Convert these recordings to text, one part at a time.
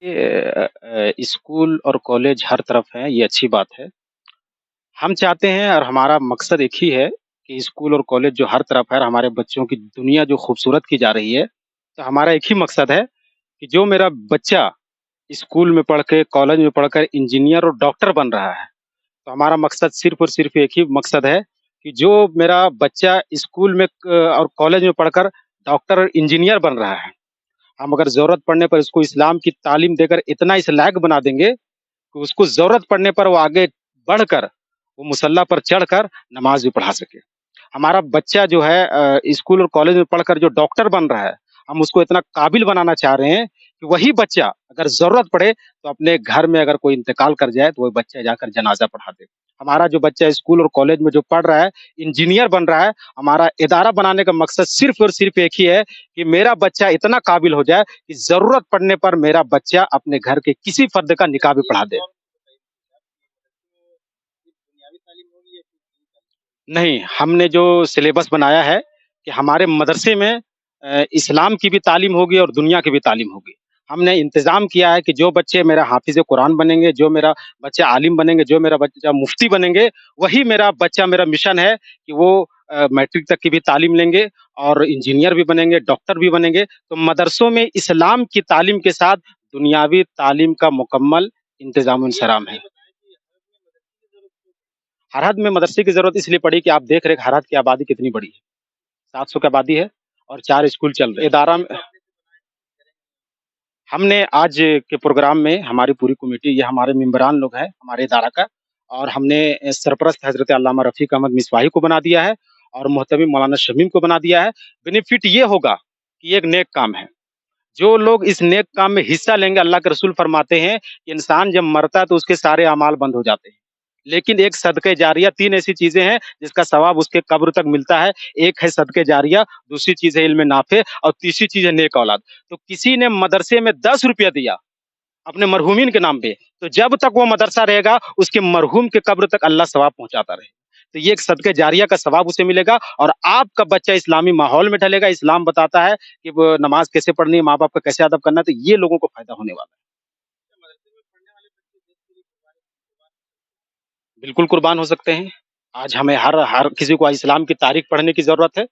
School और college हर तरफ हैं, ये अच्छी बात है। हम चाहते हैं और हमारा मकसद एक ही है कि स्कूल और कॉलेज जो हर तरफ है और हमारे बच्चों की दुनिया जो खूबसूरत की जा रही है, तो हमारा एक ही मकसद है कि जो मेरा बच्चा स्कूल में पढ़ के, कॉलेज में पढ़कर इंजीनियर और डॉक्टर बन रहा है, तो हमारा मकसद सिर्फ़ और सिर्फ़ एक ही मकसद है कि जो मेरा बच्चा स्कूल में और कॉलेज में पढ़कर डॉक्टर और इंजीनियर बन रहा है, हम अगर ज़रूरत पड़ने पर उसको इस्लाम की तालीम देकर इतना इस लायक बना देंगे कि उसको ज़रूरत पड़ने पर वो आगे बढ़कर, वो मुसल्ला पर चढ़कर नमाज़ भी पढ़ा सके। हमारा बच्चा जो है स्कूल और कॉलेज में पढ़कर जो डॉक्टर बन रहा है, हम उसको इतना काबिल बनाना चाह रहे हैं कि वही बच्चा अगर ज़रूरत पड़े तो अपने घर में अगर कोई इंतकाल कर जाए तो वही बच्चा जाकर जनाज़ा पढ़ा दे। हमारा जो बच्चा स्कूल और कॉलेज में जो पढ़ रहा है, इंजीनियर बन रहा है, हमारा इदारा बनाने का मकसद सिर्फ़ और सिर्फ़ एक ही है कि मेरा बच्चा इतना काबिल हो जाए कि ज़रूरत पड़ने पर मेरा बच्चा अपने घर के किसी फ़र्द का निकाह भी पढ़ा दे। नहीं, हमने जो सिलेबस बनाया है कि हमारे मदरसे में इस्लाम की भी तालीम होगी और दुनिया की भी तालीम होगी। हमने इंतज़ाम किया है कि जो बच्चे मेरा हाफ़िज़ कुरान बनेंगे, जो मेरा बच्चा आलिम बनेंगे, जो मेरा बच्चा मुफ्ती बनेंगे, वही मेरा बच्चा मेरा मिशन है कि वो मैट्रिक तक की भी तालीम लेंगे और इंजीनियर भी बनेंगे, डॉक्टर भी बनेंगे। तो मदरसों में इस्लाम की तालीम के साथ दुनियावी तालीम का मुकम्मल इंतज़ाम-ओ-इंसराम है। हरहद में मदरसे की ज़रूरत इसलिए पड़ी कि आप देख रहे हैं हरहद की आबादी कितनी बड़ी है, 700 की आबादी है और 4 स्कूल चल रहे हैं। इदारा में हमने आज के प्रोग्राम में हमारी पूरी कमेटी ये हमारे मेंबरान लोग हैं, हमारे इदारा का और हमने सरपरस्त हज़रत अल्लामा रफ़ीक अहमद मिसबाही को बना दिया है और मोहतमिम मौलाना शमीम को बना दिया है। बेनिफिट ये होगा कि ये एक नेक काम है। जो लोग इस नेक काम में हिस्सा लेंगे, अल्लाह के रसूल फरमाते हैं कि इंसान जब मरता है तो उसके सारे अमाल बंद हो जाते हैं। लेकिन एक सदक़े जारिया 3 ऐसी चीज़ें हैं जिसका सवाब उसके कब्र तक मिलता है। एक है सदक़े जारिया, दूसरी चीज़ है इल्म नाफ़े और तीसरी चीज़ है नेक औलाद। तो किसी ने मदरसे में ₹10 दिया अपने मरहूमीन के नाम पे, तो जब तक वो मदरसा रहेगा, उसके मरहूम के कब्र तक अल्लाह सवाब पहुँचाता रहे। तो ये एक सदक़े जारिया का सवाब उसे मिलेगा और आपका बच्चा इस्लामी माहौल में ढलेगा। इस्लाम बताता है कि वो नमाज़ कैसे पढ़नी है, माँ-बाप का कैसे अदब करना है, तो ये लोगों को फ़ायदा होने वाला है। बिल्कुल कुर्बान हो सकते हैं। आज हमें हर हर किसी को इस्लाम की तारीख़ पढ़ने की ज़रूरत है।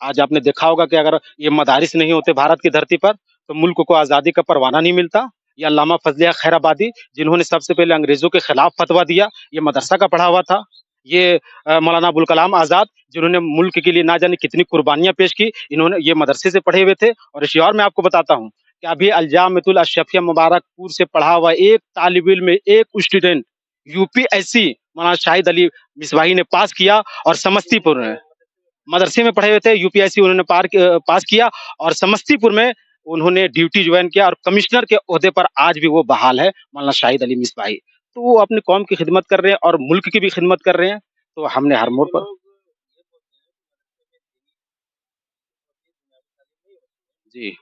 आज आपने देखा होगा कि अगर ये मदारिस नहीं होते भारत की धरती पर, तो मुल्क को आज़ादी का परवाना नहीं मिलता। ये अल्लामा फ़ज़लिया खैराबादी जिन्होंने सबसे पहले अंग्रेज़ों के खिलाफ फ़तवा दिया, ये मदरसा का पढ़ा हुआ था। ये मौलाना अबुल कलाम आज़ाद जिन्होंने मुल्क के लिए ना जाने कितनी कुर्बानियाँ पेश की, इन्होंने ये मदरसे से पढ़े हुए थे और इसी और मैं आपको बताता हूँ कि अभी अल-जामिअतुल अशरफिया मुबारकपुर से पढ़ा हुआ एक तालिब इल्म, एक स्टूडेंट यूपीएससी मौलाना शाहिद अली मिसबाही ने पास किया और समस्तीपुर में मदरसे में पढ़े हुए थे, यूपीएससी उन्होंने पास किया और समस्तीपुर में उन्होंने ड्यूटी ज्वाइन किया और कमिश्नर के ओहदे पर आज भी वो बहाल है, मौलाना शाहिद अली मिसबाही। तो वो अपनी कौम की खिदमत कर रहे हैं और मुल्क की भी खिदमत कर रहे हैं, तो हमने हर मोड़ पर जी,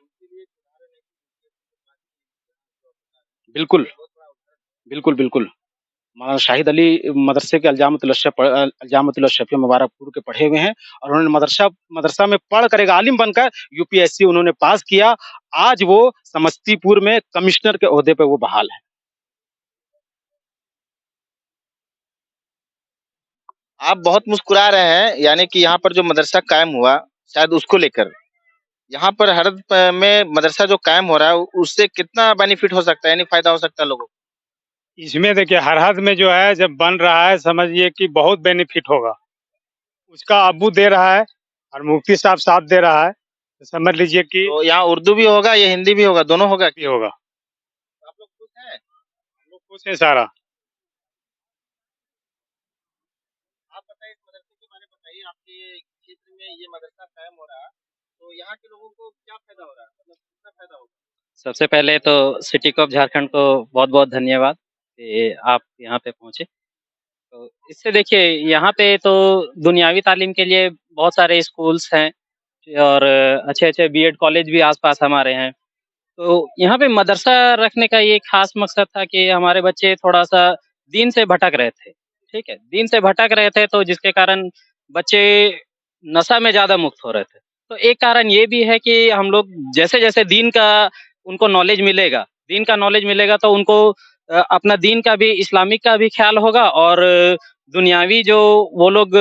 बिल्कुल, बिल्कुल, बिल्कुल। मौलाना शाहिद अली मदरसे के अल-जामिअतुल अशरफिया मुबारकपुर के पढ़े हुए हैं और उन्होंने मदरसा मदरसा में पढ़कर एक आलिम बनकर यूपीएससी उन्होंने पास किया। आज वो समस्तीपुर में कमिश्नर के ओहदे पे वो बहाल हैं। आप बहुत मुस्कुरा रहे हैं, यानी कि यहाँ पर जो मदरसा कायम हुआ, शायद उसको लेकर। यहाँ पर हरद में मदरसा जो कायम हो रहा है, उससे कितना बेनिफिट हो सकता है, यानी फ़ायदा हो सकता है लोगों को? इसमें देखिए हरहद में जो है जब बन रहा है समझिए कि बहुत बेनिफिट होगा। उसका अब्बू दे रहा है और मुफ्ती साहब साथ दे रहा है। तो समझ लीजिए कि तो यहाँ उर्दू भी होगा या हिंदी भी होगा, दोनों होगा? भी होगा। आप लोग खुश हैं? हम लोग खुश हैं सारा। आप बताइए, इस मदरसे के बारे में बताइए, आपके क्षेत्र में ये मदरसा कायम हो रहा है, तो यहाँ के लोगों को क्या फ़ायदा हो रहा है? मतलब कितना फ़ायदा होगा? सबसे पहले तो सिटी कॉप झारखंड को बहुत-बहुत धन्यवाद कि आप यहाँ पे पहुँचे। तो इससे देखिए यहाँ पे तो दुनियावी तालीम के लिए बहुत सारे स्कूल्स हैं और अच्छे-अच्छे बीएड कॉलेज भी आस-पास हमारे हैं। तो यहाँ पे मदरसा रखने का ये ख़ास मकसद था कि हमारे बच्चे थोड़ा-सा दीन से भटक रहे थे, ठीक है? दीन से भटक रहे थे तो जिसके कारण बच्चे नशा में ज़्यादा मुक्त हो रहे थे। तो एक कारण ये भी है कि हम लोग जैसे-जैसे दीन का उनको नॉलेज मिलेगा, दीन का नॉलेज मिलेगा तो उनको अपना दीन का भी, इस्लामिक का भी ख्याल होगा और दुनियावी जो वो लोग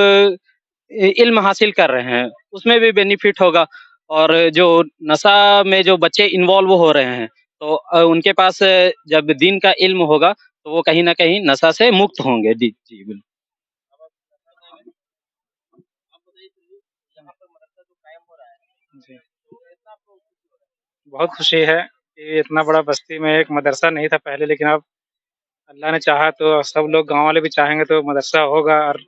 इल्म हासिल कर रहे हैं, उसमें भी बेनिफिट होगा। और जो नशा में जो बच्चे इन्वॉल्व हो रहे हैं, तो उनके पास जब दीन का इल्म होगा, तो वो कहीं न कहीं नशा से मुक्त होंगे। जी, जी, बिल्कुल। जी। बहुत खुशी है कि इतना बड़ा बस्ती में एक मदरसा नहीं था पहले, लेकिन अब अल्लाह ने चाहा तो सब लोग गाँव वाले भी चाहेंगे तो मदरसा होगा। और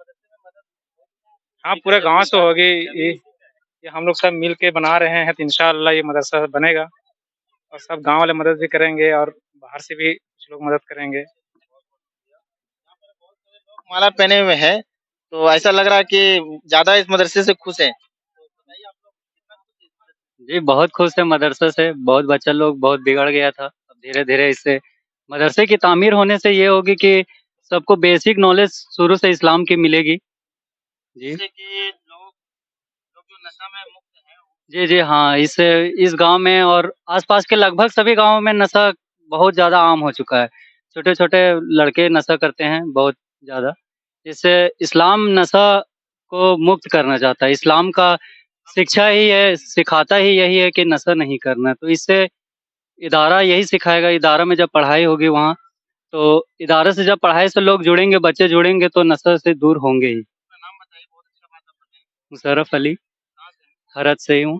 हाँ, पूरे गाँव से होगी। ये हम लोग सब मिल के बना रहे हैं, तो इंशाअल्लाह ये मदरसा बनेगा और सब गाँव वाले मदद भी करेंगे और बाहर से भी कुछ लोग मदद करेंगे। माला पहने हुए हैं, तो ऐसा लग रहा है कि ज़्यादा इस मदरसे से खुश हैं। जी, बहुत खुश है मदरसे से। बहुत बच्चा लोग बहुत बिगड़ गया था। अब धीरे-धीरे इससे मदरसे की तामीर होने से ये होगी कि सबको बेसिक नॉलेज शुरू से इस्लाम की मिलेगी। जी। जिससे कि लोग लोग जो नशा में मुक्त हैं, जी, जी, हाँ, इस गाँव में और आस-पास के लगभग सभी गाँवों में नशा बहुत ज़्यादा आम हो चुका है। छोटे-छोटे लड़के नशा करते हैं बहुत ज़्यादा। इससे इस्लाम नशा को मुक्त करना चाहता है। इस्लाम का शिक्षा ही है, सिखाता ही यही है कि नशा नहीं करना। तो इससे इदारा यही सिखाएगा, इदारा में जब पढ़ाई होगी वहाँ, तो इदारे से जब पढ़ाई से लोग जुड़ेंगे, बच्चे जुड़ेंगे तो नशा से दूर होंगे ही। अपना नाम बताइए, बहुत अच्छा बात आप बताएँ। मुशर्रफ अली, कहाँ से हैं? हरत से ही हूँ।